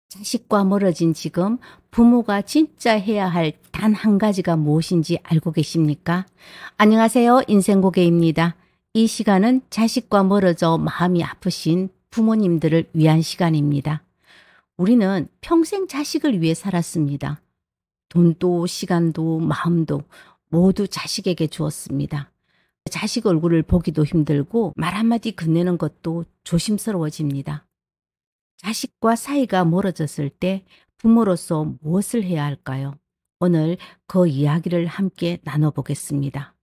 자식과 멀어진 지금 부모가 진짜 해야 할 단 한 가지가 무엇인지 알고 계십니까? 안녕하세요. 인생고개입니다. 이 시간은 자식과 멀어져 마음이 아프신 부모님들을 위한 시간입니다. 우리는 평생 자식을 위해 살았습니다. 돈도 시간도 마음도 모두 자식에게 주었습니다. 자식 얼굴을 보기도 힘들고 말 한마디 건네는 것도 조심스러워집니다. 자식과 사이가 멀어졌을 때 부모로서 무엇을 해야 할까요? 오늘 그 이야기를 함께 나눠보겠습니다.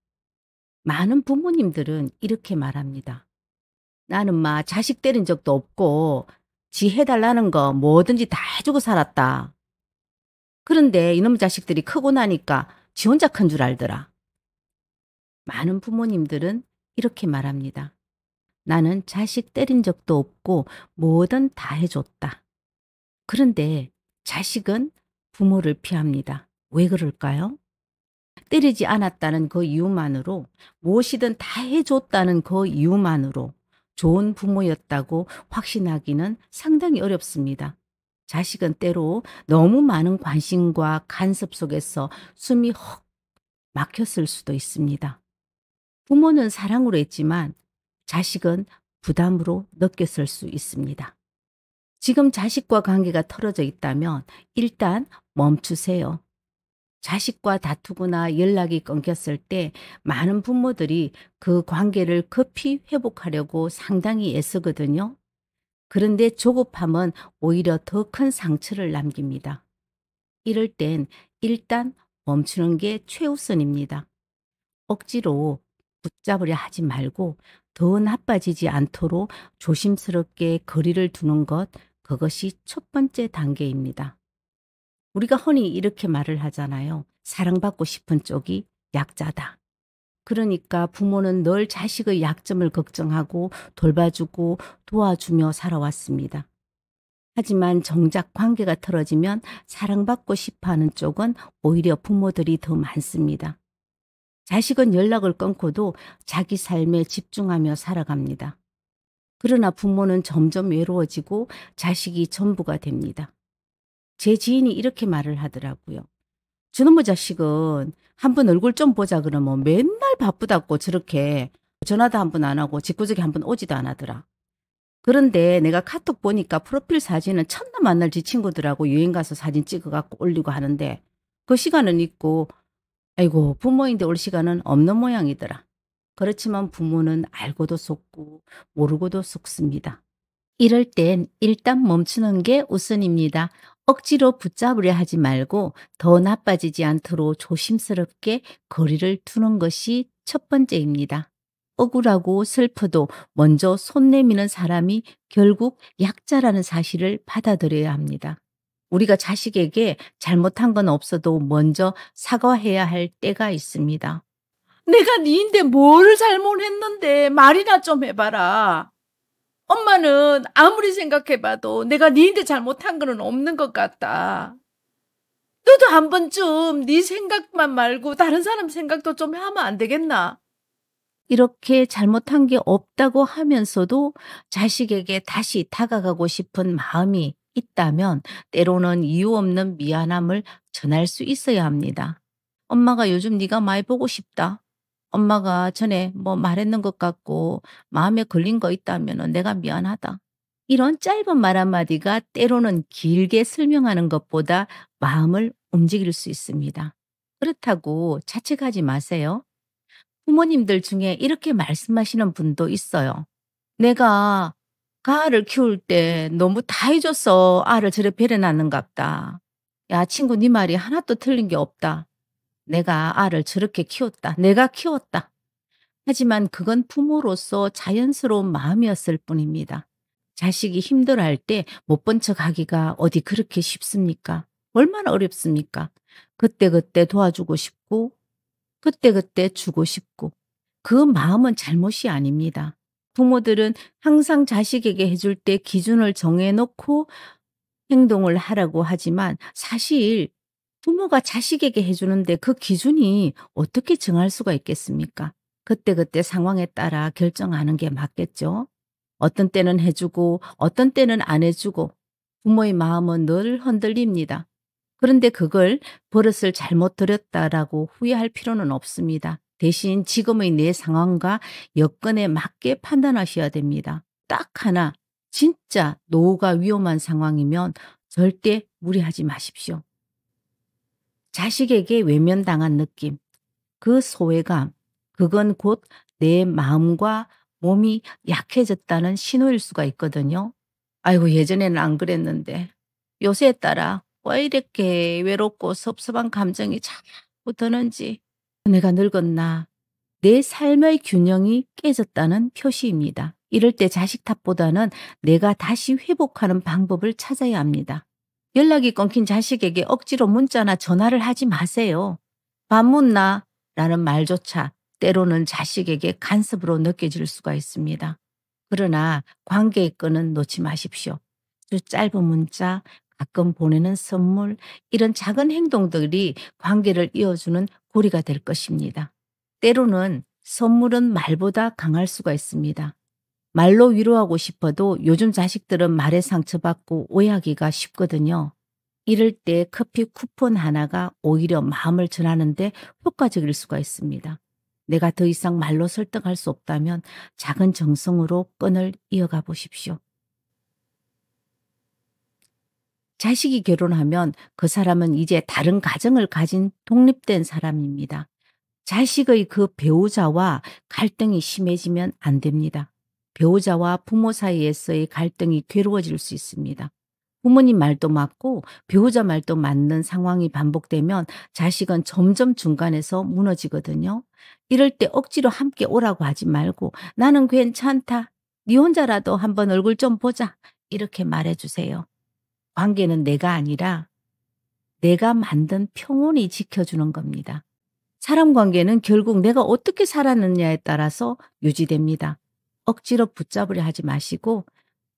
많은 부모님들은 이렇게 말합니다. 나는 자식 때린 적도 없고 지 해달라는 거 뭐든지 다 해주고 살았다. 그런데 이놈의 자식들이 크고 나니까 지 혼자 큰 줄 알더라. 많은 부모님들은 이렇게 말합니다. 나는 자식 때린 적도 없고 뭐든 다 해줬다. 그런데 자식은 부모를 피합니다. 왜 그럴까요? 때리지 않았다는 그 이유만으로, 무엇이든 다 해줬다는 그 이유만으로 좋은 부모였다고 확신하기는 상당히 어렵습니다. 자식은 때로 너무 많은 관심과 간섭 속에서 숨이 헉 막혔을 수도 있습니다. 부모는 사랑으로 했지만 자식은 부담으로 느꼈을 수 있습니다. 지금 자식과 관계가 틀어져 있다면 일단 멈추세요. 자식과 다투거나 연락이 끊겼을 때 많은 부모들이 그 관계를 급히 회복하려고 상당히 애쓰거든요. 그런데 조급함은 오히려 더 큰 상처를 남깁니다. 이럴 땐 일단 멈추는 게 최우선입니다. 억지로 붙잡으려 하지 말고 더 나빠지지 않도록 조심스럽게 거리를 두는 것, 그것이 첫 번째 단계입니다. 우리가 흔히 이렇게 말을 하잖아요. 사랑받고 싶은 쪽이 약자다. 그러니까 부모는 늘 자식의 약점을 걱정하고 돌봐주고 도와주며 살아왔습니다. 하지만 정작 관계가 틀어지면 사랑받고 싶어하는 쪽은 오히려 부모들이 더 많습니다. 자식은 연락을 끊고도 자기 삶에 집중하며 살아갑니다. 그러나 부모는 점점 외로워지고 자식이 전부가 됩니다. 제 지인이 이렇게 말을 하더라고요. 저놈의 자식은 한번 얼굴 좀 보자 그러면 맨날 바쁘다고 저렇게 전화도 한 번 안 하고 직구적이 한 번 오지도 안 하더라. 그런데 내가 카톡 보니까 프로필 사진은 첫날 만날 지 친구들하고 여행 가서 사진 찍어갖고 올리고 하는데 그 시간은 있고 아이고 부모인데 올 시간은 없는 모양이더라. 그렇지만 부모는 알고도 속고 모르고도 속습니다. 이럴 땐 일단 멈추는 게 우선입니다. 억지로 붙잡으려 하지 말고 더 나빠지지 않도록 조심스럽게 거리를 두는 것이 첫 번째입니다. 억울하고 슬퍼도 먼저 손 내미는 사람이 결국 약자라는 사실을 받아들여야 합니다. 우리가 자식에게 잘못한 건 없어도 먼저 사과해야 할 때가 있습니다. 내가 니인데 뭘 잘못했는데 말이나 좀 해봐라. 엄마는 아무리 생각해봐도 내가 니인데 잘못한 거는 없는 것 같다. 너도 한 번쯤 네 생각만 말고 다른 사람 생각도 좀 하면 안 되겠나? 이렇게 잘못한 게 없다고 하면서도 자식에게 다시 다가가고 싶은 마음이 있다면 때로는 이유 없는 미안함을 전할 수 있어야 합니다. 엄마가 요즘 네가 많이 보고 싶다. 엄마가 전에 뭐 말했는 것 같고 마음에 걸린 거 있다면 내가 미안하다. 이런 짧은 말 한마디가 때로는 길게 설명하는 것보다 마음을 움직일 수 있습니다. 그렇다고 자책하지 마세요. 부모님들 중에 이렇게 말씀하시는 분도 있어요. 내가 가아를 키울 때 너무 다 해줘서 알을 저래 배려놨는갑다. 야, 친구 네 말이 하나도 틀린 게 없다. 내가 알을 저렇게 키웠다. 내가 키웠다. 하지만 그건 부모로서 자연스러운 마음이었을 뿐입니다. 자식이 힘들어할 때 못 본 척 하기가 어디 그렇게 쉽습니까? 얼마나 어렵습니까? 그때그때 도와주고 싶고 그때그때 주고 싶고 그 마음은 잘못이 아닙니다. 부모들은 항상 자식에게 해줄 때 기준을 정해놓고 행동을 하라고 하지만 사실 부모가 자식에게 해주는데 그 기준이 어떻게 정할 수가 있겠습니까? 그때그때 상황에 따라 결정하는 게 맞겠죠. 어떤 때는 해주고 어떤 때는 안 해주고 부모의 마음은 늘 흔들립니다. 그런데 그걸 버릇을 잘못 들였다라고 후회할 필요는 없습니다. 대신 지금의 내 상황과 여건에 맞게 판단하셔야 됩니다. 딱 하나, 진짜 노후가 위험한 상황이면 절대 무리하지 마십시오. 자식에게 외면당한 느낌, 그 소외감, 그건 곧 내 마음과 몸이 약해졌다는 신호일 수가 있거든요. 아이고, 예전에는 안 그랬는데 요새에 따라 왜 이렇게 외롭고 섭섭한 감정이 자꾸 드는지, 내가 늙었나, 내 삶의 균형이 깨졌다는 표시입니다. 이럴 때 자식 탓보다는 내가 다시 회복하는 방법을 찾아야 합니다. 연락이 끊긴 자식에게 억지로 문자나 전화를 하지 마세요. 밥 묻나? 라는 말조차 때로는 자식에게 간섭으로 느껴질 수가 있습니다. 그러나 관계의 끈은 놓지 마십시오. 또 짧은 문자, 가끔 보내는 선물, 이런 작은 행동들이 관계를 이어주는 고리가 될 것입니다. 때로는 선물은 말보다 강할 수가 있습니다. 말로 위로하고 싶어도 요즘 자식들은 말에 상처받고 오해하기가 쉽거든요. 이럴 때 커피 쿠폰 하나가 오히려 마음을 전하는데 효과적일 수가 있습니다. 내가 더 이상 말로 설득할 수 없다면 작은 정성으로 끈을 이어가 보십시오. 자식이 결혼하면 그 사람은 이제 다른 가정을 가진 독립된 사람입니다. 자식의 그 배우자와 갈등이 심해지면 안 됩니다. 배우자와 부모 사이에서의 갈등이 괴로워질 수 있습니다. 부모님 말도 맞고 배우자 말도 맞는 상황이 반복되면 자식은 점점 중간에서 무너지거든요. 이럴 때 억지로 함께 오라고 하지 말고 나는 괜찮다. 네 혼자라도 한번 얼굴 좀 보자. 이렇게 말해주세요. 관계는 내가 아니라 내가 만든 평온이 지켜주는 겁니다. 사람 관계는 결국 내가 어떻게 살았느냐에 따라서 유지됩니다. 억지로 붙잡으려 하지 마시고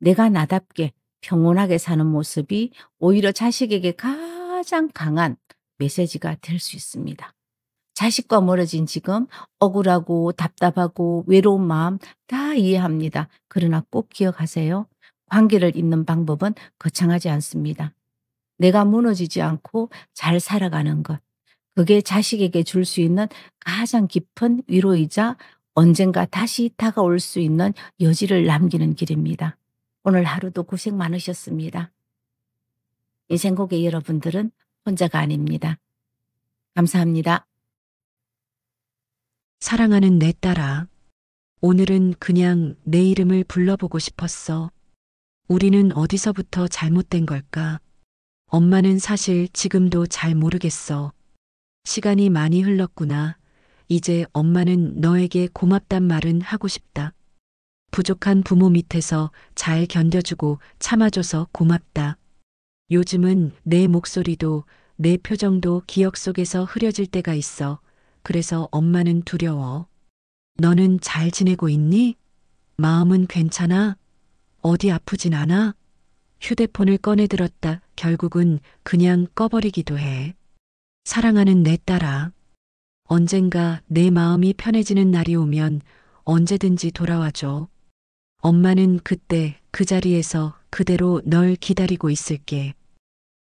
내가 나답게 평온하게 사는 모습이 오히려 자식에게 가장 강한 메시지가 될 수 있습니다. 자식과 멀어진 지금 억울하고 답답하고 외로운 마음 다 이해합니다. 그러나 꼭 기억하세요. 관계를 잇는 방법은 거창하지 않습니다. 내가 무너지지 않고 잘 살아가는 것. 그게 자식에게 줄 수 있는 가장 깊은 위로이자 언젠가 다시 다가올 수 있는 여지를 남기는 길입니다. 오늘 하루도 고생 많으셨습니다. 인생고개 여러분들은 혼자가 아닙니다. 감사합니다. 사랑하는 내 딸아, 오늘은 그냥 내 이름을 불러보고 싶었어. 우리는 어디서부터 잘못된 걸까? 엄마는 사실 지금도 잘 모르겠어. 시간이 많이 흘렀구나. 이제 엄마는 너에게 고맙단 말은 하고 싶다. 부족한 부모 밑에서 잘 견뎌주고 참아줘서 고맙다. 요즘은 내 목소리도 내 표정도 기억 속에서 흐려질 때가 있어. 그래서 엄마는 두려워. 너는 잘 지내고 있니? 마음은 괜찮아? 어디 아프진 않아? 휴대폰을 꺼내 들었다. 결국은 그냥 꺼버리기도 해. 사랑하는 내 딸아, 언젠가 내 마음이 편해지는 날이 오면 언제든지 돌아와줘. 엄마는 그때 그 자리에서 그대로 널 기다리고 있을게.